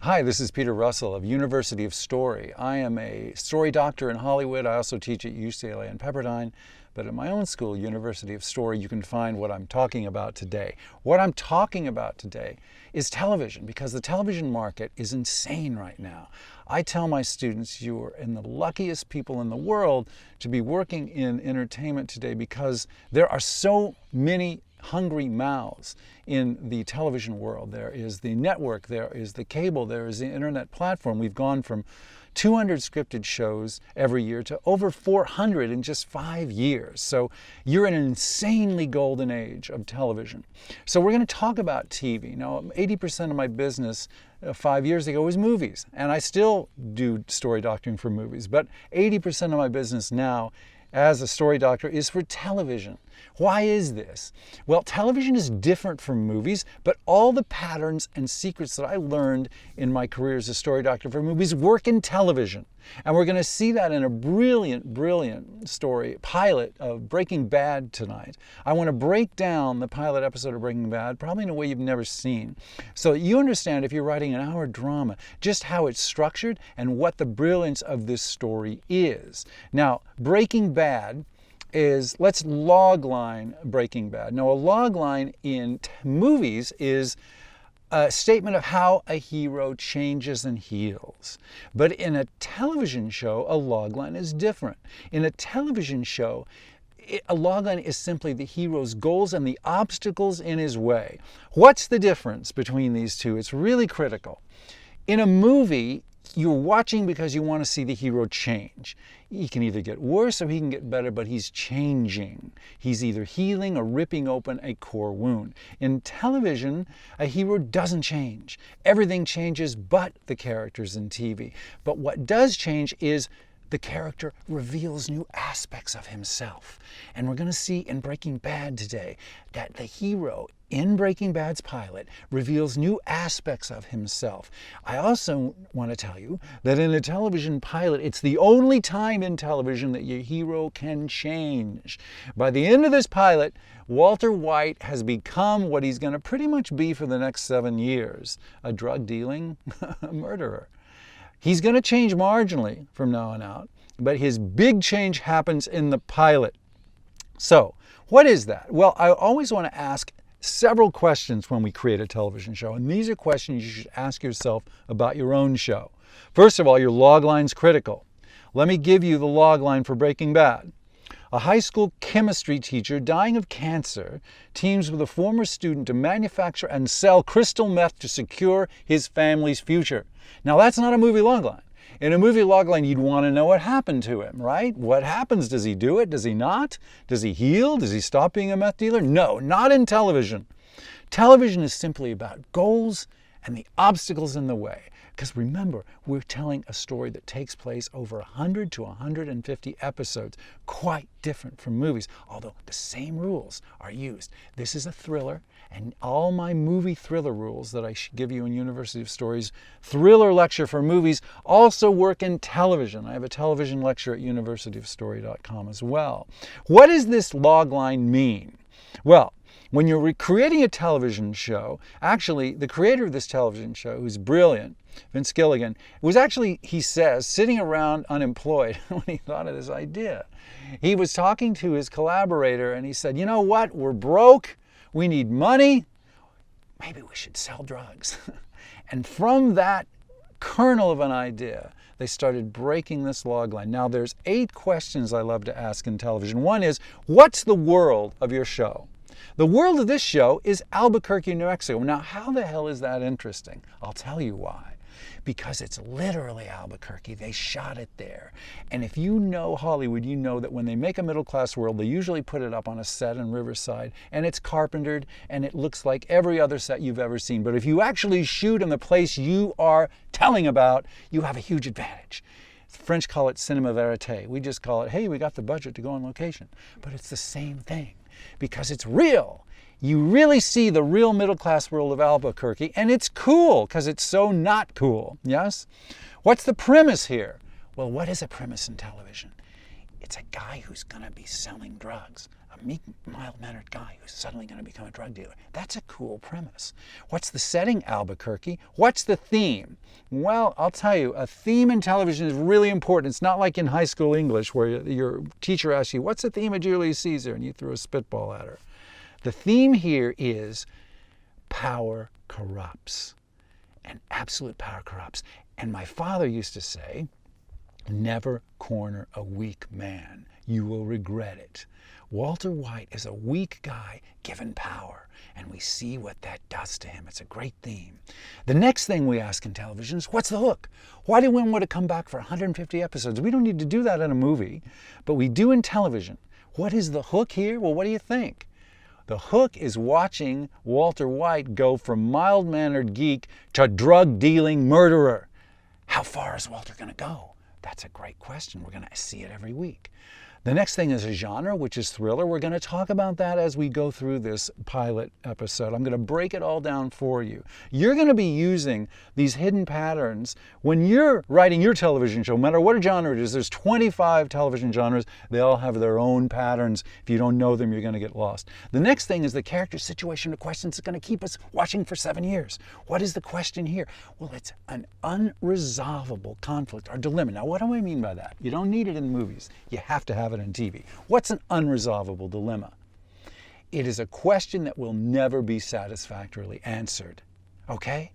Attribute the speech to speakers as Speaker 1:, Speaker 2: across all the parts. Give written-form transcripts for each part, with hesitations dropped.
Speaker 1: Hi, this is Peter Russell of University of Story. I am a story doctor in Hollywood. I also teach at UCLA and Pepperdine. But at my own school, University of Story, you can find what I'm talking about today. What I'm talking about today is television, because the television market is insane right now. I tell my students you are in the luckiest people in the world to be working in entertainment today, because there are so many hungry mouths in the television world. There is the network, there is the cable, there is the internet platform. We've gone from 200 scripted shows every year to over 400 in just 5 years. So you're in an insanely golden age of television. So we're going to talk about TV. Now, 80% of my business 5 years ago was movies, and I still do story doctoring for movies, but 80% of my business now as a story doctor is for television. Why is this? Well, television is different from movies, but all the patterns and secrets that I learned in my career as a story doctor for movies work in television. And we're going to see that in a brilliant story, pilot of Breaking Bad tonight. I want to break down the pilot episode of Breaking Bad, probably in a way you've never seen, so that you understand, if you're writing an hour drama, just how it's structured and what the brilliance of this story is. Now, Breaking Bad is, let's logline Breaking Bad. Now, a logline in movies is a statement of how a hero changes and heals. But in a television show, a logline is different. In a television show, a logline is simply the hero's goals and the obstacles in his way. What's the difference between these two? It's really critical. In a movie, you're watching because you want to see the hero change. He can either get worse or he can get better, but he's changing. He's either healing or ripping open a core wound. In television, a hero doesn't change. Everything changes but the characters in TV. But what does change is the character reveals new aspects of himself. And we're going to see in Breaking Bad today that the hero in Breaking Bad's pilot reveals new aspects of himself. I also want to tell you that in a television pilot, it's the only time in television that your hero can change. By the end of this pilot, Walter White has become what he's going to pretty much be for the next 7 years, a drug-dealing murderer. He's going to change marginally from now on out, but his big change happens in the pilot. So, what is that? Well, I always want to ask several questions when we create a television show, and these are questions you should ask yourself about your own show. First of all, your logline's critical. Let me give you the logline for Breaking Bad. A high school chemistry teacher dying of cancer teams with a former student to manufacture and sell crystal meth to secure his family's future. Now, that's not a movie logline. In a movie logline, you'd want to know what happened to him, right? What happens? Does he do it? Does he not? Does he heal? Does he stop being a meth dealer? No, not in television. Television is simply about goals and the obstacles in the way. Because remember, we're telling a story that takes place over 100 to 150 episodes, quite different from movies, although the same rules are used. This is a thriller, and all my movie thriller rules that I should give you in University of Story's thriller lecture for movies also work in television. I have a television lecture at universityofstory.com as well. What does this logline mean? Well, when you're creating a television show, actually, the creator of this television show, who's brilliant, Vince Gilligan, was actually, he says, sitting around unemployed when he thought of this idea. He was talking to his collaborator and he said, you know what, we're broke, we need money, maybe we should sell drugs. And from that kernel of an idea, they started breaking this logline. Now, there's 8 questions I love to ask in television. One is, what's the world of your show? The world of this show is Albuquerque, New Mexico. Now, how the hell is that interesting? I'll tell you why. Because it's literally Albuquerque. They shot it there. And if you know Hollywood, you know that when they make a middle-class world, they usually put it up on a set in Riverside, and it's carpentered, and it looks like every other set you've ever seen. But if you actually shoot in the place you are telling about, you have a huge advantage. The French call it cinema verite. We just call it, hey, we got the budget to go on location. But it's the same thing, because it's real. You really see the real middle-class world of Albuquerque, and it's cool because it's so not cool, yes? What's the premise here? Well, what is a premise in television? It's a guy who's going to be selling drugs, a a meek, mild-mannered guy who's suddenly going to become a drug dealer. That's a cool premise. What's the setting, Albuquerque? What's the theme? Well, I'll tell you, a theme in television is really important. It's not like in high school English where your teacher asks you, what's the theme of Julius Caesar? And you throw a spitball at her. The theme here is power corrupts. And absolute power corrupts. And my father used to say, never corner a weak man. You will regret it. Walter White is a weak guy given power, and we see what that does to him. It's a great theme. The next thing we ask in television is, what's the hook? Why do we want to come back for 150 episodes? We don't need to do that in a movie, but we do in television. What is the hook here? Well, what do you think? The hook is watching Walter White go from mild-mannered geek to drug-dealing murderer. How far is Walter going to go? That's a great question. We're going to see it every week. The next thing is a genre, which is thriller. We're going to talk about that as we go through this pilot episode. I'm going to break it all down for you. You're going to be using these hidden patterns when you're writing your television show, no matter what genre it is. There's 25 television genres. They all have their own patterns. If you don't know them, you're going to get lost. The next thing is the character, situation, or questions that's going to keep us watching for 7 years. What is the question here? Well, it's an unresolvable conflict or dilemma. Now, what do I mean by that? You don't need it in movies. You have to have it in TV. What's an unresolvable dilemma? It is a question that will never be satisfactorily answered. Okay?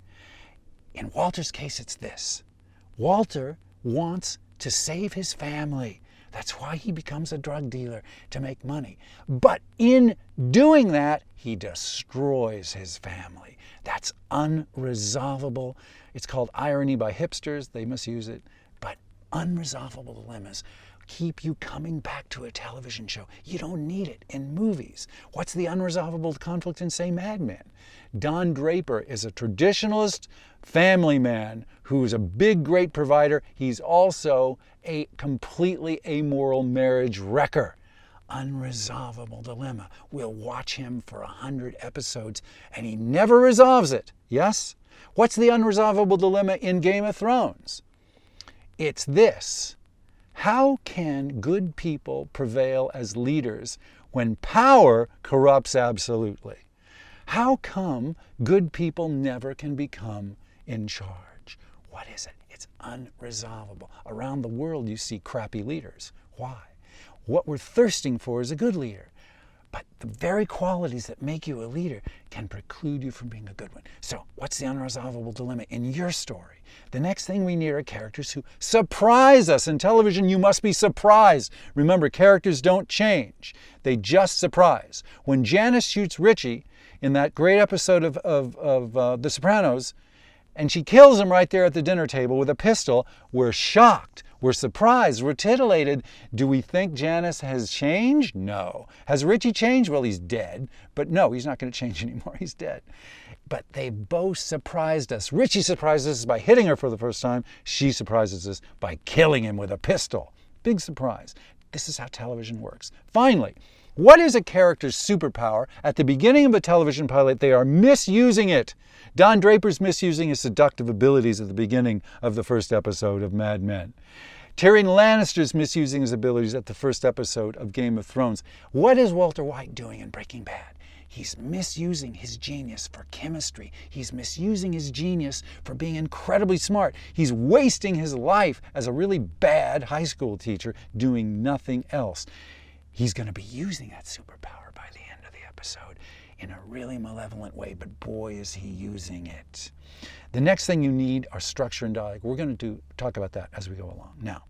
Speaker 1: In Walter's case, it's this. Walter wants to save his family. That's why he becomes a drug dealer, to make money. But in doing that, he destroys his family. That's unresolvable. It's called irony by hipsters. They misuse it. But unresolvable dilemmas keep you coming back to a television show. You don't need it in movies. What's the unresolvable conflict in, say, Mad Men? Don Draper is a traditionalist family man who's a big, great provider. He's also a completely amoral marriage wrecker. Unresolvable dilemma. We'll watch him for 100 episodes and he never resolves it. Yes? What's the unresolvable dilemma in Game of Thrones? It's this. How can good people prevail as leaders when power corrupts absolutely? How come good people never can become in charge? What is it? It's unresolvable. Around the world you see crappy leaders. Why? What we're thirsting for is a good leader. But the very qualities that make you a leader can preclude you from being a good one. So what's the unresolvable dilemma in your story? The next thing we need are characters who surprise us. In television, you must be surprised. Remember, characters don't change. They just surprise. When Janice shoots Richie in that great episode of The Sopranos, and she kills him right there at the dinner table with a pistol, we're shocked. We're surprised. We're titillated. Do we think Janice has changed? No. Has Richie changed? Well, he's dead. But no, he's not going to change anymore. He's dead. But they both surprised us. Richie surprises us by hitting her for the first time. She surprises us by killing him with a pistol. Big surprise. This is how television works. Finally, what is a character's superpower? At the beginning of a television pilot, they are misusing it. Don Draper's misusing his seductive abilities at the beginning of the first episode of Mad Men. Tyrion Lannister's misusing his abilities at the first episode of Game of Thrones. What is Walter White doing in Breaking Bad? He's misusing his genius for chemistry. He's misusing his genius for being incredibly smart. He's wasting his life as a really bad high school teacher doing nothing else. He's going to be using that superpower by the end of the episode in a really malevolent way, but boy, is he using it. The next thing you need are structure and dialogue. We're going to talk about that as we go along. Now,